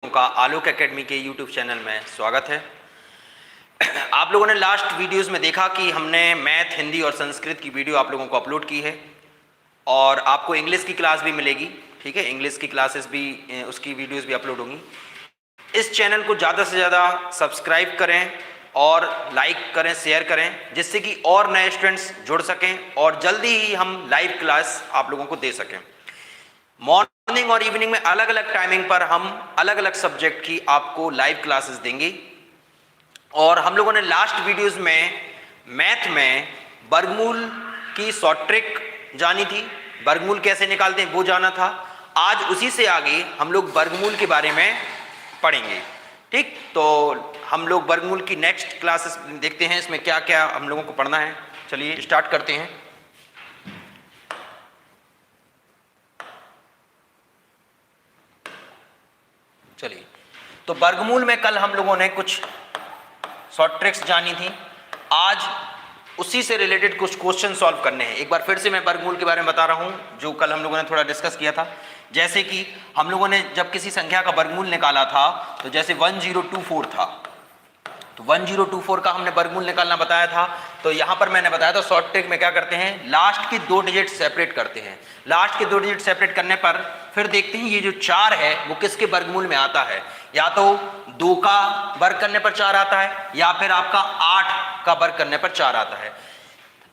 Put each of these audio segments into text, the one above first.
का आलोक एकेडमी के YouTube channel में स्वागत है। आप लोगों ने लास्ट वीडियोस में देखा कि हमने मैथ, हिंदी और संस्कृत की वीडियो आप लोगों को अपलोड की है और आपको इंग्लिश की क्लास भी मिलेगी। ठीक है, इंग्लिश की क्लासेस भी, उसकी वीडियोस भी अपलोड होंगी। इस चैनल को ज़्यादा से ज़्यादा सब्सक्राइब करें और लाइक करें, शेयर करें, जिससे कि और नए स्टूडेंट्स जुड़ सकें और जल्दी ही हम लाइव क्लास आप लोगों को दे सकें। मॉर्निंग और इवनिंग में अलग अलग टाइमिंग पर हम अलग अलग सब्जेक्ट की आपको लाइव क्लासेस देंगे। और हम लोगों ने लास्ट वीडियोस में मैथ में वर्गमूल की शॉर्ट ट्रिक जानी थी, वर्गमूल कैसे निकालते हैं वो जाना था। आज उसी से आगे हम लोग वर्गमूल के बारे में पढ़ेंगे। ठीक, तो हम लोग वर्गमूल की नेक्स्ट क्लासेस देखते हैं, इसमें क्या क्या हम लोगों को पढ़ना है। चलिए स्टार्ट करते हैं। चलिए, तो वर्गमूल में कल हम लोगों ने कुछ शॉर्ट ट्रिक्स जानी थी, आज उसी से रिलेटेड कुछ क्वेश्चन सॉल्व करने हैं। एक बार फिर से मैं वर्गमूल के बारे में बता रहा हूं जो कल हम लोगों ने थोड़ा डिस्कस किया था। जैसे कि हम लोगों ने जब किसी संख्या का वर्गमूल निकाला था, तो जैसे 1024 था, तो 1024 का हमने वर्गमूल निकालना बताया था। तो यहां पर मैंने बताया था शॉर्ट ट्रिक में क्या करते हैं, लास्ट के दो डिजिट सेपरेट करते हैं। लास्ट के दो डिजिट सेपरेट करने पर फिर देखते हैं ये जो 4 है वो किसके वर्गमूल में आता है। या तो 2 का वर्ग करने पर 4 आता है, या फिर आपका 8 का वर्ग करने पर 4 आता है।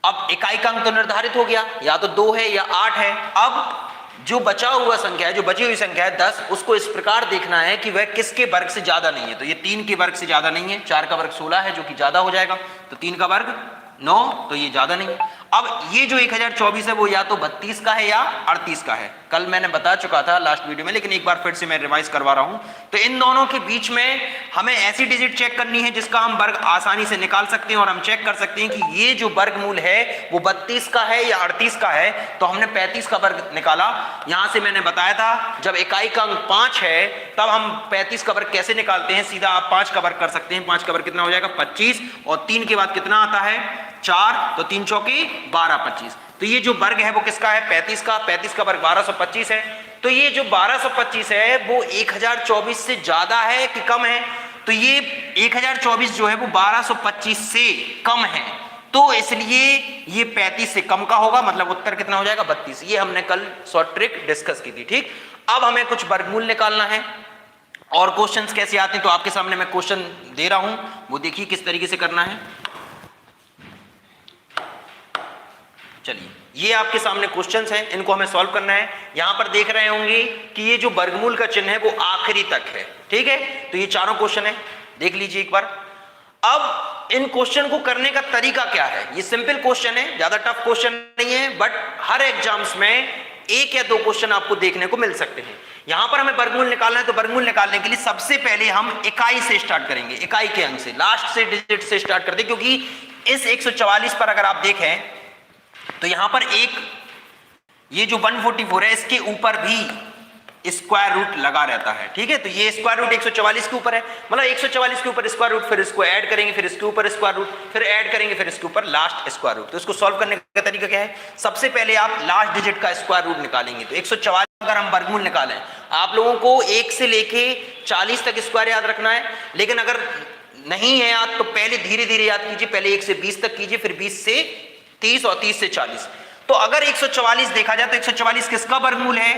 अब इकाई का अंक तो निर्धारित हो गया, या तो 2 है या 8 है। अब जो बचा हुआ संख्या है, जो बची हुई संख्या है 10, उसको इस प्रकार देखना है कि वह किसके वर्ग से ज्यादा नहीं है। तो ये 3 के वर्ग से ज्यादा नहीं है, 4 का वर्ग 16 है जो कि ज्यादा हो जाएगा, तो 3 का वर्ग 9, तो ये ज्यादा नहीं है। अब ये जो 1024 है वो या तो 32 का है या 38 का है। कल मैंने बता चुका था लास्ट वीडियो में, लेकिन एक बार फिर से मैं रिवाइज करवा रहा हूं। तो इन दोनों के बीच में हमें ऐसी डिजिट चेक करनी है जिसका हम वर्ग आसानी से निकाल सकते हैं और हम चेक कर सकते हैं कि ये जो वर्गमूल है वो 32 का है या 38 का है। तो हमने 35 का वर्ग निकाला। यहां से मैंने बताया था जब इकाई का अंक 5 है तब हम 35 का वर्ग कैसे निकालते हैं, सीधा आप 5 का वर्ग कर सकते हैं। 5 का वर्ग कितना हो जाएगा, 25, और 3 के बाद कितना आता है, 4, तो 3 चौके 12, 25। तो ये जो वर्ग है वो किसका है, 35 का। 35 का वर्ग 1225 है। तो ये जो 1225 है वो 1024 से ज्यादा है कि कम है, तो ये 1024 जो है वो 1225 से कम है, तो इसलिए ये 35 से कम का होगा, मतलब उत्तर कितना हो जाएगा, 32। ये हमने कल शॉर्ट ट्रिक डिस्कस की थी। ठीक, अब हमें कुछ वर्गमूल निकालना है। और क्वेश्चंस कैसे आते हैं तो आपके सामने मैं क्वेश्चन दे रहा हूं, वो देखिए किस तरीके से करना है। चलिए, ये आपके सामने क्वेश्चंस हैं, इनको हमें सॉल्व करना है। यहां पर देख रहे होंगे कि ये जो वर्गमूल का चिन्ह है वो आखिरी तक है। ठीक है, तो ये चारों क्वेश्चन है, देख लीजिए एक बार। अब इन क्वेश्चन को करने का तरीका क्या है, ये सिंपल क्वेश्चन है, ज्यादा टफ क्वेश्चन नहीं है, बट हर एग्जाम्स में 1 या 2 क्वेश्चन आपको देखने को मिल सकते हैं। यहां पर हमें वर्गमूल निकालना है, तो वर्गमूल निकालने के लिए सबसे पहले हम इकाई से स्टार्ट करेंगे, इकाई के अंक से, लास्ट से डिजिट से स्टार्ट करते हैं। क्योंकि इस 144 पर अगर आप देखें तो यहां पर एक ये जो 144 है इसके ऊपर भी स्क्वायर रूट लगा रहता है। ठीक है, तो ये स्क्वायर रूट 144 के ऊपर है, मतलब 144 के ऊपर स्क्वायर रूट, फिर इसको ऐड करेंगे, फिर इसके ऊपर स्क्वायर रूट, फिर ऐड करेंगे, फिर इसके ऊपर लास्ट स्क्वायर रूट। तो इसको सॉल्व करने का तरीका क्या है, सबसे पहले आप लास्ट डिजिट का स्क्वायर रूट निकालेंगे। तो 144 अगर हम वर्गमूल निकालें, आप लोगों को 1 से लेके 40 तक स्क्वायर याद रखना है, लेकिन अगर नहीं है याद तो पहले धीरे धीरे याद कीजिए, पहले 1 से 20 तक कीजिए, फिर 20 से 30 और 30 से 40। तो अगर 144 देखा जाए तो 144 किसका वर्गमूल है,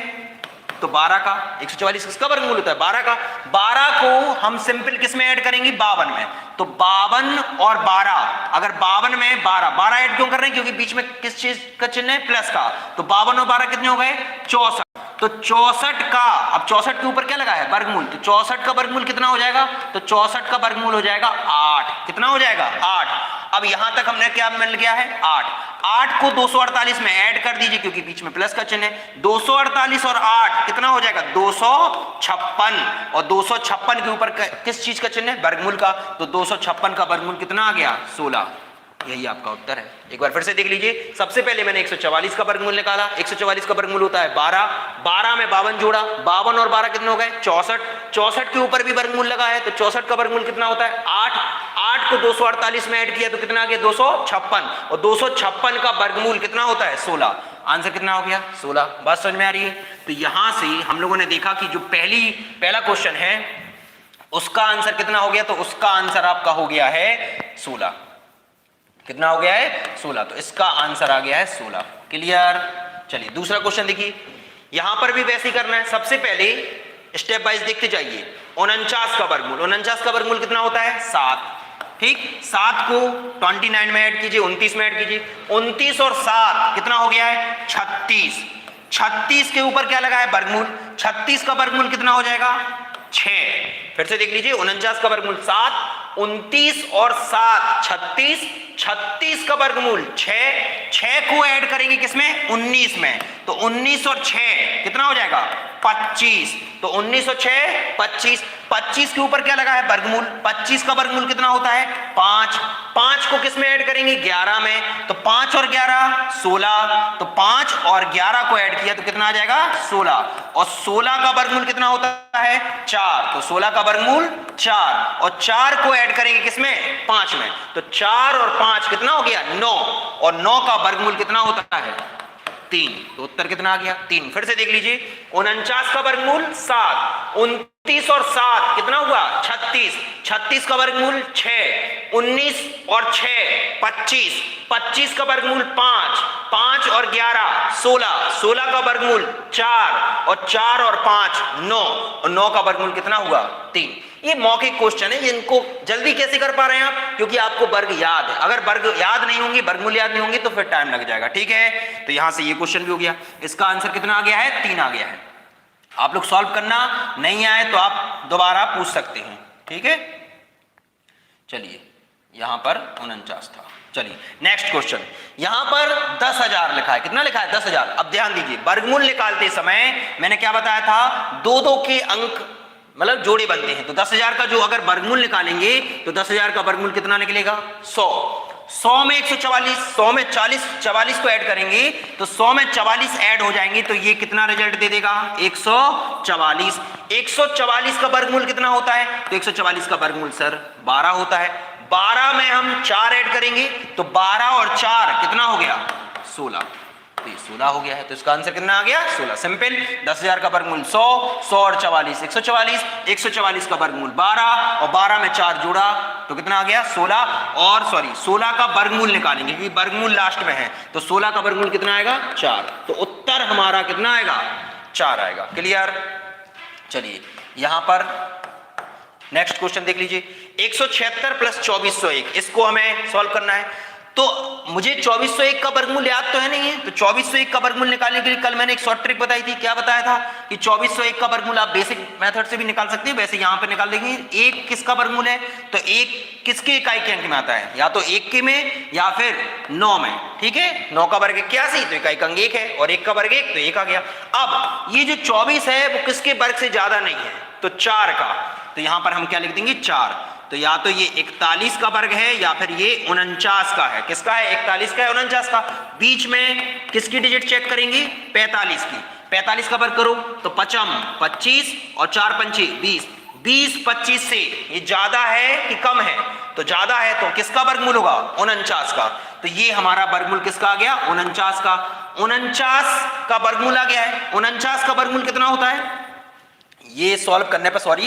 तो 12 का। 144 किसका वर्गमूल होता है, 12 का। 12 को हम सिंपल किस में ऐड करेंगे, 52 में। तो 52 और 12, अगर 52 में 12 ऐड क्यों कर रहे हैं, क्योंकि बीच में किस चीज का चिन्ह है, प्लस का। तो 52 और 12 कितने हो गए, 64। तो 64 का, अब 64 के ऊपर क्या लगा है, वर्गमूल, तो 64 का वर्गमूल कितना हो जाएगा, तो 64 का वर्गमूल हो जाएगा 8। कितना हो जाएगा, 8। अब यहां तक हमने क्या मिल गया है, 8 को 248 में ऐड कर दीजिए, क्योंकि बीच में प्लस का चिन्ह है। 248 और 8 कितना हो जाएगा, 256, और 256 के ऊपर किस चीज का चिन्ह है, वर्गमूल का। तो 256 का वर्गमूल कितना आ गया, 16। यही आपका उत्तर है। एक बार फिर से देख लीजिए, सबसे पहले मैंने 144 का वर्गमूल निकाला। 144 का वर्गमूल होता है 12, 12 में 52 जोड़ा, 52 और 12 कितने हो गए, 64। 64 के ऊपर भी वर्गमूल लगा है, तो 64 का वर्गमूल कितना होता है, 8। 8 को 248 में ऐड किया तो कितना आ गया, 256, और 256 का वर्गमूल कितना होता है, 16। आंसर कितना हो गया, 16। बात समझ में आ रही है। तो यहां से हम लोगों ने देखा कि जो पहला क्वेश्चन है उसका आंसर कितना हो गया, तो उसका आंसर आपका हो गया है 16। कितना हो गया है 16, तो इसका आंसर आ गया है 16। क्लियर। चलिए दूसरा क्वेश्चन देखिए, यहां पर भी वैसे ही करना है। सबसे पहले स्टेप वाइज देखते जाइए। 49 का वर्गमूल, 49 का वर्गमूल कितना होता है 7। ठीक, 7 को 29 में ऐड कीजिए, 29 में ऐड कीजिए। 29 और 7 कितना हो गया है 36। 36 के ऊपर क्या लगा है वर्गमूल, 36 का वर्गमूल कितना हो जाएगा 6। फिर से देख लीजिए, 49 का वर्गमूल 7, 29 और 7 36, 36 का वर्गमूल 6, 6 को ऐड करेंगे किसमें 19 में, तो 19 और 6 कितना हो जाएगा 25। तो 19 और 6 25, 25 के ऊपर क्या लगा है वर्गमूल, 25 का वर्गमूल कितना होता है 5, 5 को किसमें ऐड करेंगे 11 में, तो 5 और 11 16, तो 5 और 11 को ऐड किया तो कितना आ जाएगा 16, और 16 का वर्गमूल कितना होता है 4, तो 16 का वर्गमूल 4, और 4 को ऐड करेंगे किसमें 5 में, तो 4 और 5 कितना हो गया 9, और 9 का वर्गमूल कितना होता है 3, तो उत्तर कितना आ गया 3। फिर से देख लीजिए, 49 का वर्गमूल 7, 29 और 7 कितना हुआ 36, 36 का वर्गमूल 6, 19 और 6 25, 25 का वर्गमूल 5, 5 और 11 16, 16 का वर्गमूल 4, और 4 और 5 9, और 9 का वर्गमूल कितना हुआ 3। ये मौखिक क्वेश्चन है, इनको जल्दी कैसे कर पा रहे हैं आप, क्योंकि आपको वर्ग याद है। अगर वर्ग याद नहीं होंगे, वर्गमूल याद नहीं होंगे तो फिर टाइम लग जाएगा। ठीक है, तो यहां से ये क्वेश्चन भी हो गया। इसका आंसर कितना आ गया है 3 आ गया है। आप लोग सॉल्व करना, नहीं आए तो आप दोबारा पूछ सकते हैं। ठीक है, चलिए यहां पर 49 था। चलिए नेक्स्ट क्वेश्चन, यहां पर 10,000 लिखा है। कितना लिखा है 10,000। अब ध्यान दीजिए, वर्गमूल निकालते समय मैंने क्या बताया था, 2-2 के अंक मतलब जोड़े बनते हैं। तो 10,000 का जो अगर वर्गमूल निकालेंगे तो 10,000 का वर्गमूल कितना निकलेगा 100। 100 में 144, 100 में 44 को ऐड करेंगे तो 100 में 44 ऐड हो जाएंगे, तो ये कितना रिजल्ट दे देगा 144। 144 का वर्गमूल कितना होता है, तो 144 का वर्गमूल सर 12 होता है। 12 में हम 4 ऐड करेंगे तो 12 और 4 कितना हो गया 16, तो 16 हो गया है। तो इसका आंसर कितना आ गया 16। सिंपल। 10,000 का वर्गमूल 100, 100 और 44 144, 144 का वर्गमूल 12, और 12 में 4 जोड़ा तो कितना आ गया 16, और 16 का वर्गमूल निकालेंगे क्योंकि वर्गमूल लास्ट में है, तो 16 का वर्गमूल कितना आएगा 4, तो उत्तर हमारा कितना आएगा 4 आएगा। क्लियर। चलिए यहां पर नेक्स्ट क्वेश्चन देख लीजिए, 176 प्लस 2401, इसको हमें सॉल्व करना है। तो मुझे 2401 का वर्गमूल याद तो है नहीं है, तो 2401 का वर्गमूल निकालने के लिए कल मैंने एक शॉर्ट ट्रिक बताई थी। क्या बताया था कि 2401 का वर्गमूल आप बेसिक मेथड से भी निकाल सकते हैं, वैसे यहां पे निकाल देंगे। एक किसका वर्गमूल है, तो एक किसके इकाई के अंक में आता है, या तो 1 के में या फिर 9 में। ठीक है, 9 का वर्ग 81, तो इकाई का अंक 1 है, और 1 का वर्ग 1, तो 1 आ गया। अब ये जो 24 है वो किसके वर्ग से ज्यादा नहीं है, तो 4 का, तो यहां पर हम क्या लिख देंगे 4, तो या तो ये 41 का वर्ग है या फिर ये 49 का है। किसका है 41 का है 49 का। बीच में किसकी डिजिट चेक करेंगे 45 की। 45 का वर्ग करो तो 55 25 और 4 पंचे 20, 20 25 से ये ज्यादा है कि कम है, तो ज्यादा है, तो किसका वर्गमूल होगा 49 का। तो ये हमारा वर्गमूल किसका आ गया 49 का। 49 का वर्गमूल आ गया है। 49 का वर्गमूल कितना होता है, ये सॉल्व करने पर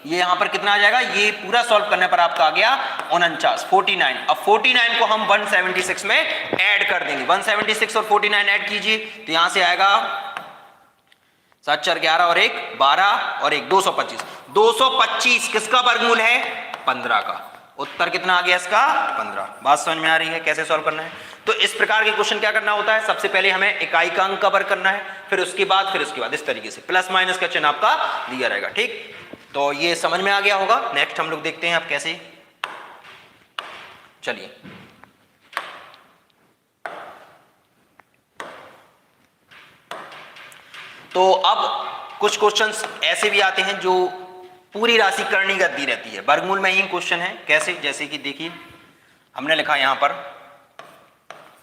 ये यहां पर कितना आ जाएगा, ये पूरा सॉल्व करने पर आपका आ गया 49 49। अब 49 को हम 176 में ऐड कर देंगे। 176 और 49 ऐड कीजिए तो यहां से आएगा 7 4 11 और 1 12 और 1 225। 225 किसका वर्गमूल है 15 का। उत्तर कितना आ गया इसका 15। बात समझ में आ रही है कैसे सॉल्व करना है। तो इस प्रकार के क्वेश्चन क्या करना होता है, सबसे पहले हमें इकाई का अंक कवर करना है, फिर उसके बाद इस तरीके से प्लस माइनस का चिन्ह आपका दिया रहेगा। ठीक, तो ये समझ में आ गया होगा। नेक्स्ट हम लोग देखते हैं आप कैसे। चलिए तो अब कुछ क्वेश्चंस ऐसे भी आते हैं जो पूरी राशि करणीगत दी रहती है, वर्गमूल में ही क्वेश्चन है। कैसे, जैसे कि देखिए हमने लिखा यहां पर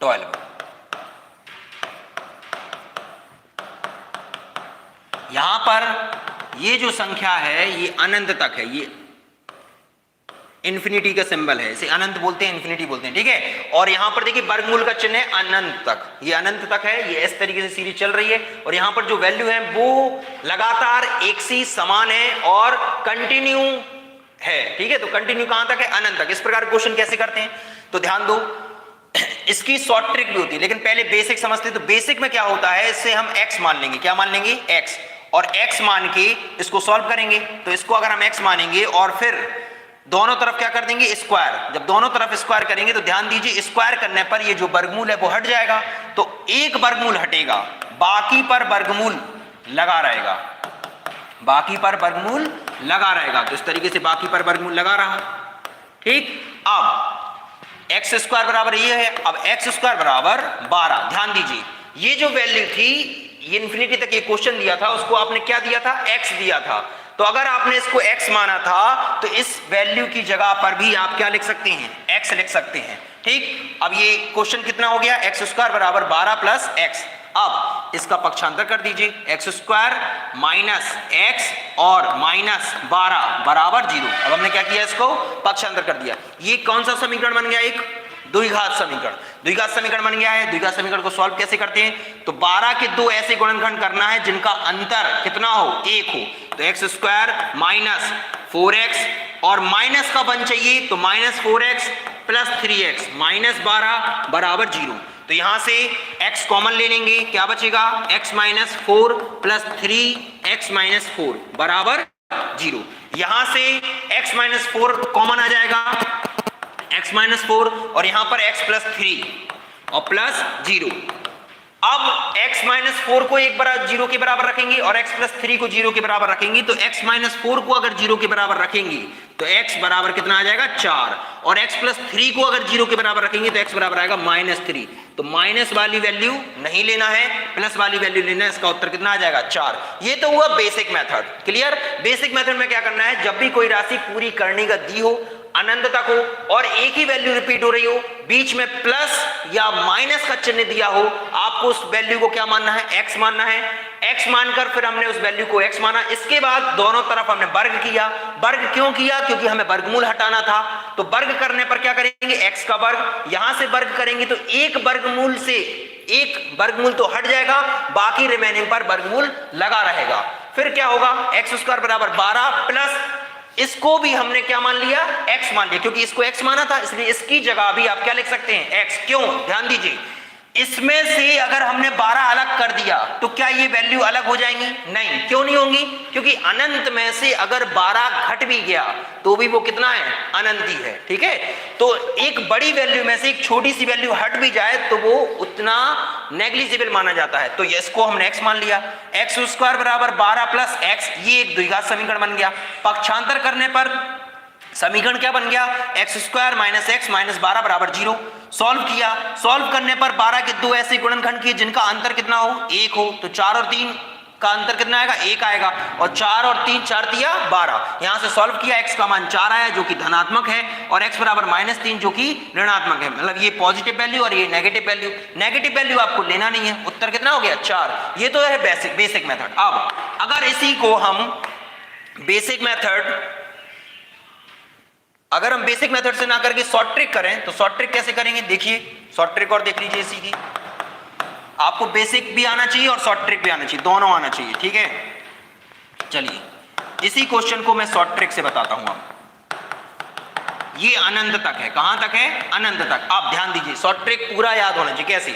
12, यहां पर ये जो संख्या है ये अनंत तक है, इन्फिनिटी का सिंबल है, इसे अनंत बोलते हैं, इन्फिनिटी बोलते हैं, ठीक है। और यहां पर देखिए वर्गमूल का चिन्ह है अनंत तक, ये अनंत तक है, ये इस तरीके से सीरीज चल रही है और यहां पर जो वैल्यू है वो लगातार एक सी समान है और कंटिन्यू है, ठीक है। तो कंटिन्यू कहां तक है? अनंत तक। इस प्रकार क्वेश्चन कैसे करते हैं तो ध्यान दो, इसकी शॉर्ट ट्रिक भी होती है, लेकिन पहले बेसिक समझते हैं। तो बेसिक में क्या होता है, इससे हम x मान लेंगे, क्या मान लेंगे? x, और x मान के इसको सॉल्व करेंगे। तो इसको अगर हम x मानेंगे और फिर दोनों तरफ क्या कर देंगे? स्क्वायर। जब दोनों तरफ स्क्वायर करेंगे तो ध्यान दीजिए स्क्वायर करने पर ये जो वर्गमूल है वो हट जाएगा, तो एक वर्गमूल हटेगा, बाकी पर वर्गमूल लगा रहेगा, बाकी पर वर्गमूल लगा रहेगा। तो इस तरीके से बाकी पर वर्गमूल लगा रहा, ठीक। अब एक्स स्क्वायर बराबर ये है, अब एक्स स्क्वायर बराबर 12। ध्यान दीजिए ये जो वैल्यू थी, ये इन्फिनिटी तक ये क्वेश्चन दिया था, उसको आपने क्या दिया था? एक्स दिया था। तो अगर आपने इसको x माना था तो इस वैल्यू की जगह पर भी आप क्या लिख सकते हैं? x लिख सकते हैं, ठीक। अब ये क्वेश्चन कितना हो गया? एक्स स्क्वायर बराबर 12 प्लस एक्स। अब इसका पक्षांतर कर दीजिए, एक्स स्क्वायर माइनस एक्स और माइनस 12 बराबर 0। अब हमने क्या किया? इसको पक्षांतर कर दिया। ये कौन सा समीकरण बन गया? एक द्विघात समीकरण। द्विघात समीकरण बन गया है। द्विघात समीकरण को सॉल्व कैसे करते हैं? तो 12 के दो ऐसे गुणनखंड करना है जिनका अंतर कितना हो? 1 हो। तो एक्स स्क्वायर माइनस 4x और माइनस का 1 चाहिए, तो minus 4x plus 3x minus 12 बराबर 0। तो यहां से x कॉमन ले लेंगे, क्या बचेगा? x minus 4 plus 3x minus 4 बराबर 0। यहां से x माइनस 4 कॉमन आ जाएगा, x माइनस 4 और यहां पर x प्लस 3 और प्लस 0। अब x माइनस 4 को 0 के बराबर रखेंगे और x प्लस 3 को 0 के बराबर रखेंगे। तो x माइनस 4 को अगर 0 के बराबर रखेंगे तो x बराबर कितना आ जाएगा? 4, और x प्लस 3 को अगर 0 के बराबर रखेंगे तो x बराबर आएगा -3। तो माइनस वाली वैल्यू नहीं लेना है, प्लस वाली वैल्यू लेना है। इसका उत्तर कितना आ जाएगा? 4। ये तो हुआ basic method, clear. Basic method में क्या करना है? जब भी कोई राशि पूरी करने का दी हो, अनंत तक हो और एक ही वैल्यू रिपीट हो रही हो, बीच में प्लस या माइनस का चिन्ह दिया हो, आपको उस वैल्यू को क्या मानना है? x मानना है। x मानकर फिर हमने उस वैल्यू को x माना। इसके बाद दोनों तरफ हमने वर्ग किया। वर्ग क्यों किया? क्योंकि हमें वर्गमूल हटाना था। तो वर्ग करने पर क्या करेंगे? x का वर्ग। यहां से वर्ग करेंगे तो एक वर्गमूल से एक वर्गमूल तो हट जाएगा, बाकी रिमेनिंग पर वर्गमूल लगा रहेगा। फिर क्या होगा? एक्स स्क्वायर बराबर 12 प्लस इसको भी हमने क्या मान लिया? x मान लिया, क्योंकि इसको x माना था, इसलिए इसकी जगह भी आप क्या लिख सकते हैं? x। क्यों? ध्यान दीजिए, इसमें से अगर हमने 12 अलग कर दिया तो क्या ये वैल्यू अलग हो जाएंगी? नहीं। क्यों नहीं होंगी? क्योंकि अनंत में से अगर 12 घट भी गया तो भी वो कितना है? अनंत ही है, ठीक है। तो एक बड़ी वैल्यू में से एक छोटी सी वैल्यू हट भी जाए तो वो उतना नेग्लिजिबल माना जाता है। तो इसको हमने x मान लिया। एक्स स्क्वायर बराबर 12 प्लस एक्स, ये एक द्विघात समीकरण बन गया। पक्षांतर करने पर समीकरण क्या बन गया? X square minus x minus 12 बराबर 0। सॉल्व किया, सॉल्व करने पर 12 के दो ऐसे गुणनखंड किए जिनका अंतर कितना हो? 1 हो। तो 4 और 3 का अंतर कितना आएगा? 1 आएगा, और 4 और 3 4 तिया 12। यहां से सॉल्व किया, x का मान 4 आया जो कि धनात्मक है, और x बराबर -3 जो कि ऋणात्मक है। मतलब ये पॉजिटिव वैल्यू और ये नेगेटिव वैल्यू। नेगेटिव वैल्यू आपको लेना नहीं है। उत्तर कितना हो गया? 4। ये तो है बेसिक मेथड। अब अगर इसी को हम बेसिक मेथड अगर हम बेसिक मेथड से ना करके शॉर्ट ट्रिक करें तो शॉर्ट ट्रिक कैसे करेंगे? देखिए शॉर्ट ट्रिक और देख लीजिए सीधी। आपको बेसिक भी आना चाहिए और शॉर्ट ट्रिक भी आना चाहिए, दोनों आना चाहिए, ठीक है। चलिए इसी क्वेश्चन को मैं शॉर्ट ट्रिक से बताता हूं। अब ये अनंत तक है। कहां तक है? अनंत तक। आप ध्यान दीजिए, शॉर्ट ट्रिक पूरा याद होना चाहिए। कैसे?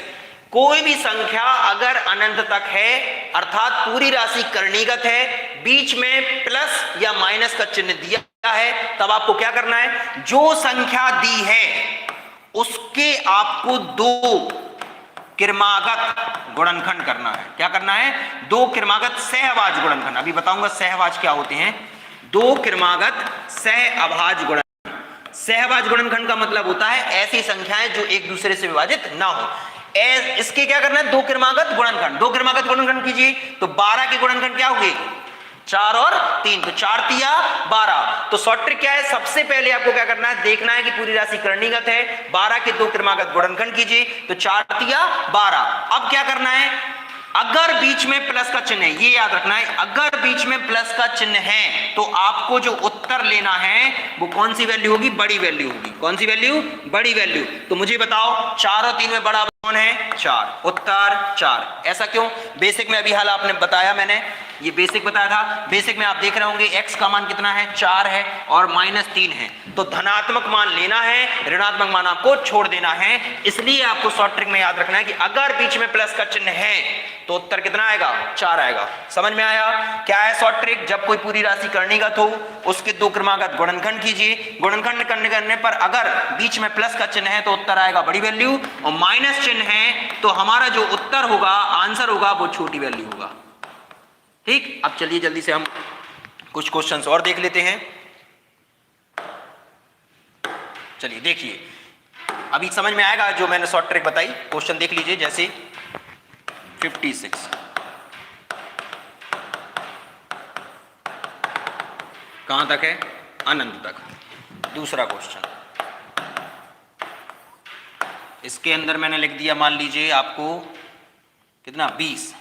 कोई भी संख्या अगर अनंत तक है अर्थात पूरी राशि कर्णीगत है, बीच में प्लस या माइनस का चिन्ह दिया है, तब आपको क्या करना है? जो संख्या दी है उसके आपको 2 क्रमागत गुणनखंड करना है। क्या करना है? 2 क्रमागत सहअभाज्य गुणनखंड। अभी बताऊंगा सहअभाज्य क्या होते हैं। 2 क्रमागत सहअभाज्य गुणनखंड। सहअभाज्य गुणनखंड का मतलब होता है ऐसी संख्याएं जो एक दूसरे से विभाजित ना हो। इसके क्या करना है? 2 क्रमागत गुणनखंड। 2 क्रमागत गुणनखंड कीजिए तो 12 के गुणनखंड क्या होंगे? 4 और 3, तो 4 तिया 12। तो शॉर्ट ट्रिक क्या है? सबसे पहले आपको क्या करना है? देखना है कि पूरी राशि कर्णीगत है। 12 के 2 क्रमागत गुणनखंड कीजिए तो 4 तिया 12। अब क्या करना है? अगर बीच में प्लस का चिन्ह है, ये याद रखना है, अगर बीच में प्लस का चिन्ह है तो आपको जो उत्तर लेना है वो कौन सी वैल्यू होगी? बड़ी वैल्यू होगी। कौन सी वैल्यू? बड़ी वैल्यू। तो मुझे बताओ 4 और 3 में बड़ा कौन है? 4। उत्तर 4। ऐसा क्यों? बेसिक में अभी हाल आपने बताया, मैंने ये बेसिक बताया था। बेसिक में आप देख रहे होंगे x का मान कितना है? 4 है और -3 है। तो धनात्मक मान लेना है, ऋणात्मक मान आपको छोड़ देना है। इसलिए आपको शॉर्ट ट्रिक में याद रखना है कि अगर बीच में प्लस का चिन्ह है तो उत्तर कितना आएगा? 4 आएगा। समझ में आया? क्या है शॉर्ट ट्रिक? जब कोई पूरी राशि कर्णीगत हो उसके दो क्रमागत गुणनखंड कीजिए। गुणनखंड करने पर अगर बीच में प्लस का चिन्ह है तो उत्तर आएगा बड़ी वैल्यू, और माइनस चिन्ह है तो हमारा जो उत्तर होगा, आंसर होगा, वो छोटी वैल्यू होगा। ठीक, अब चलिए जल्दी से हम कुछ क्वेश्चंस और देख लेते हैं। चलिए देखिए, अभी समझ में आएगा जो मैंने शॉर्ट ट्रिक बताई। क्वेश्चन देख लीजिए, जैसे 56 कहां तक है? अनंत तक। दूसरा क्वेश्चन, इसके अंदर मैंने लिख दिया, मान लीजिए आपको कितना? 20।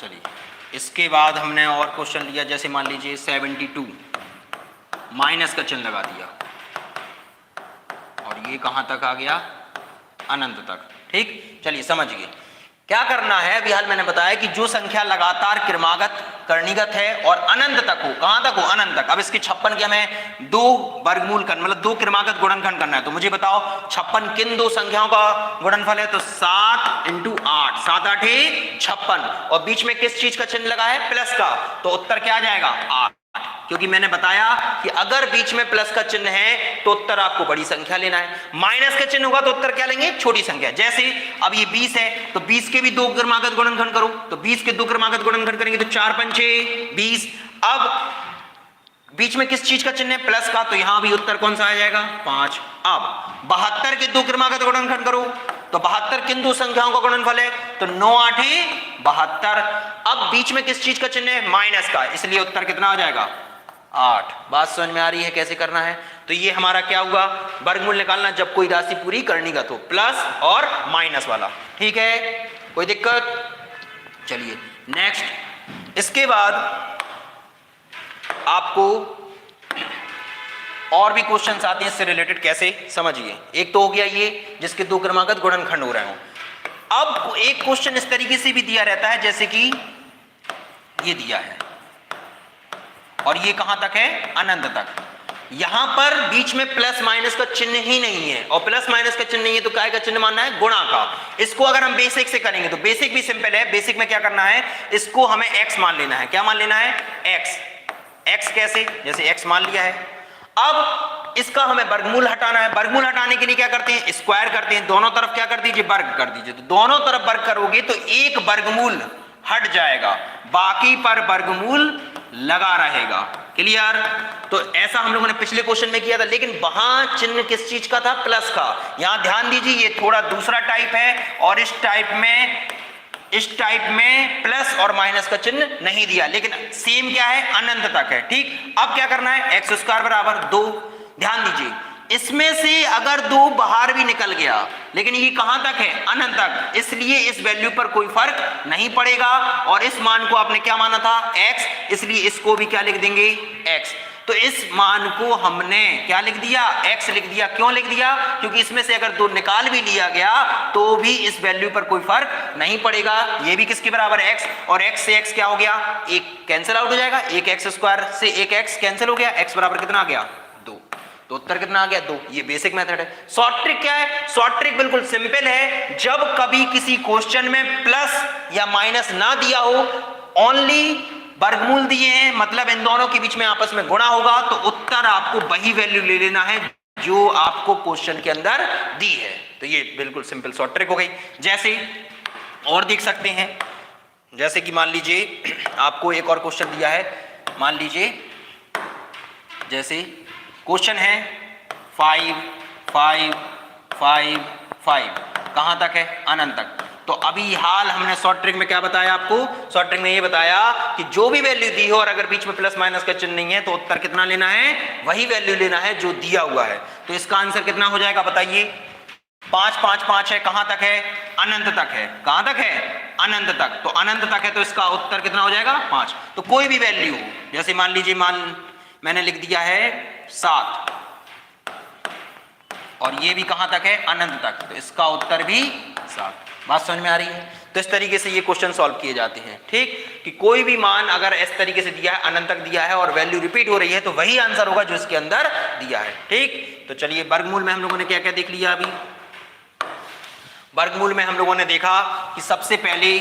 चलिए, इसके बाद हमने और क्वेश्चन लिया, जैसे मान लीजिए 72, माइनस का चिन्ह लगा दिया, और ये कहां तक आ गया? अनंत तक। ठीक, चलिए समझिए क्या करना है। अभी हाल मैंने बताया कि जो संख्या लगातार क्रमागत कर्णीगत है और अनंत तक हो, कहां तक हो? अनंत तक। अब इसके 56 के हमें 2 वर्गमूल करना, मतलब 2 क्रमागत गुणनखंड करना है। तो मुझे बताओ 56 किन 2 संख्याओं का गुणनफल है? तो 7 × 8, 7 8 56, और बीच में किस चीज का चिन्ह लगा है? प्लस का। तो उत्तर क्या आ जाएगा? 8। क्योंकि मैंने बताया कि अगर बीच में प्लस का चिन्ह है तो उत्तर आपको बड़ी संख्या लेना है, माइनस का चिन्ह होगा तो उत्तर क्या लेंगे? छोटी संख्या। जैसे अब ये 20 है तो 20 के भी 2 क्रमागत गुणनखंड करो, तो 20 के 2 क्रमागत गुणनखंड करेंगे तो 4 पंचे 20। अब बीच में किस चीज का चिन्ह है? प्लस का, तो यहां भी उत्तर कौन सा आ जाएगा? 5। अब 72 के 2 क्रमागत गुणनखंड करो, तो 72 किन 2 संख्याओं का गुणनफल है? तो 9 8 72। अब बीच में किस चीज का चिन्ह है? माइनस का, इसलिए उत्तर कितना आ जाएगा? 8। बात समझ में आ रही है कैसे करना है? तो ये हमारा क्या हुआ? वर्गमूल निकालना जब कोई राशि पूरी कर्णीगत हो, प्लस और माइनस वाला। ठीक है, कोई दिक्कत? चलिए नेक्स्ट, इसके बाद आपको और भी क्वेश्चंस आते हैं इससे रिलेटेड, कैसे समझिए। एक तो हो गया ये जिसके 2 क्रमागत गुणनखंड हो रहे हो। अब एक क्वेश्चन इस तरीके से भी दिया रहता है, जैसे कि ये दिया है और ये कहां तक है? अनंत तक। यहां पर बीच में प्लस माइनस का चिन्ह ही नहीं है, और प्लस माइनस का चिन्ह नहीं है तो काय का चिन्ह मानना है? गुणा का। इसको अगर हम बेसिक से करेंगे तो बेसिक भी सिंपल है। बेसिक में क्या करना है? इसको हमें x मान लेना है। क्या मान लेना है? x कैसे? जैसे x मान लिया है, अब इसका हमें वर्गमूल हटाना है। वर्गमूल हटाने के लिए क्या करते हैं? स्क्वायर करते हैं। दोनों तरफ क्या कर दीजिए? वर्ग कर दीजिए। तो दोनों तरफ वर्ग करोगे तो एक वर्गमूल हट जाएगा, बाकी पर वर्गमूल लगा रहेगा। क्लियर? तो ऐसा हम लोगों ने पिछले क्वेश्चन में किया था, लेकिन वहां चिन्ह किस चीज का था? प्लस का। यहां ध्यान दीजिए, ये थोड़ा दूसरा टाइप है, और इस टाइप में प्लस और माइनस का चिन्ह नहीं दिया, लेकिन सेम क्या है? अनंत तक है। ठीक, अब क्या करना है? x² बराबर 2। ध्यान दीजिए, इसमें से अगर 2 बाहर भी निकल गया, लेकिन ये कहां तक है? अनंत तक, इसलिए इस वैल्यू पर कोई फर्क नहीं पड़ेगा। और इस मान को आपने क्या माना था? x, इसलिए इसको भी क्या लिख देंगे? x। तो इस मान को हमने क्या लिख दिया? x लिख दिया। क्यों लिख दिया? क्योंकि इसमें से अगर 2 निकाल भी लिया गया तो भी इस वैल्यू पर कोई फर्क नहीं पड़ेगा। ये भी किसके बराबर? x, और x से x क्या हो गया? 1 कैंसिल आउट हो जाएगा। 1x² से 1x कैंसिल हो गया। x बराबर कितना आ गया? 2। तो उत्तर कितना आ गया? 2। ये बेसिक मेथड है। शॉर्ट ट्रिक क्या है? शॉर्ट ट्रिक बिल्कुल सिंपल है। जब कभी किसी क्वेश्चन में प्लस या माइनस ना दिया हो, ओनली वर्गमूल दिए हैं, मतलब इन दोनों के बीच में आपस में गुणा होगा, तो उत्तर आपको वही वैल्यू ले लेना है जो आपको क्वेश्चन के अंदर दी है। तो ये बिल्कुल सिंपल शॉर्ट ट्रिक हो गई। जैसे और देख सकते हैं, जैसे कि मान लीजिए आपको एक और क्वेश्चन दिया है। मान लीजिए जैसे क्वेश्चन है 5 5 5 5, कहां तक है? अनंत तक। तो अभी हाल हमने शॉर्ट ट्रिक में क्या बताया आपको? शॉर्ट ट्रिक में ये बताया कि जो भी वैल्यू दी हो और अगर बीच में प्लस माइनस का चिन्ह नहीं है तो उत्तर कितना लेना है? वही वैल्यू लेना है जो दिया हुआ है। तो इसका आंसर कितना हो जाएगा बताइए? 5 5 5 है, कहां तक है? अनंत तक है। कहां तक है? अनंत तक। तो अनंत तक है तो इसका उत्तर कितना हो जाएगा? 5। तो कोई भी वैल्यू हो, जैसे मान लीजिए मैंने लिख दिया है 7 और ये भी कहां तक है? अनंत तक, तो इसका उत्तर भी 7। बात समझ में आ रही है? तो इस तरीके से ये क्वेश्चन सॉल्व किए जाते हैं, ठीक, कि कोई भी मान अगर इस तरीके से दिया है, अनंत तक दिया है और वैल्यू रिपीट हो रही है तो वही आंसर होगा जो इसके अंदर दिया है, ठीक। तो चलिए वर्गमूल में हम लोगों ने क्या क्या देख लिया। अभी वर्गमूल में हम लोगों ने देखा कि सबसे पहले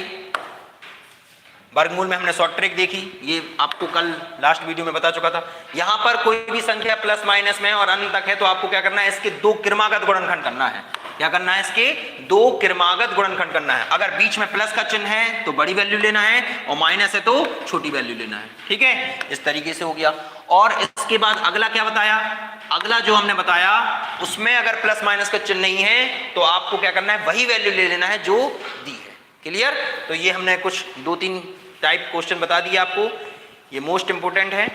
वर्गमूल में हमने शॉर्ट ट्रिक देखी, ये आपको कल लास्ट वीडियो में बता चुका था। यहां पर कोई भी संख्या प्लस माइनस में और अनंत तक है तो आपको क्या करना है? इसके 2 क्रमागत गुणनखंड करना है। क्या करना है? इसके 2 क्रमागत गुणनखंड करना है। अगर बीच में प्लस का चिन्ह है तो बड़ी वैल्यू लेना है और माइनस है तो छोटी वैल्यू लेना है, ठीक है। इस तरीके से हो गया। और इसके बाद अगला क्या बताया? अगला जो हमने बताया उसमें अगर प्लस माइनस का चिन्ह नहीं है तो आपको क्या करना है? वही वैल्यू ले लेना है जो दी है। क्लियर? तो ये हमने कुछ 2-3 टाइप क्वेश्चन बता दिए आपको, ये मोस्ट इंपोर्टेंट है,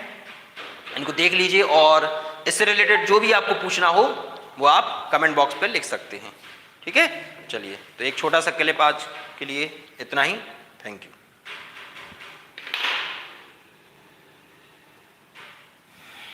इनको देख लीजिए और इससे रिलेटेड जो भी आपको पूछना हो वो आप कमेंट बॉक्स पर लिख सकते हैं, ठीक है। चलिए, तो एक छोटा सा क्लिप आज के लिए इतना ही। Thank you.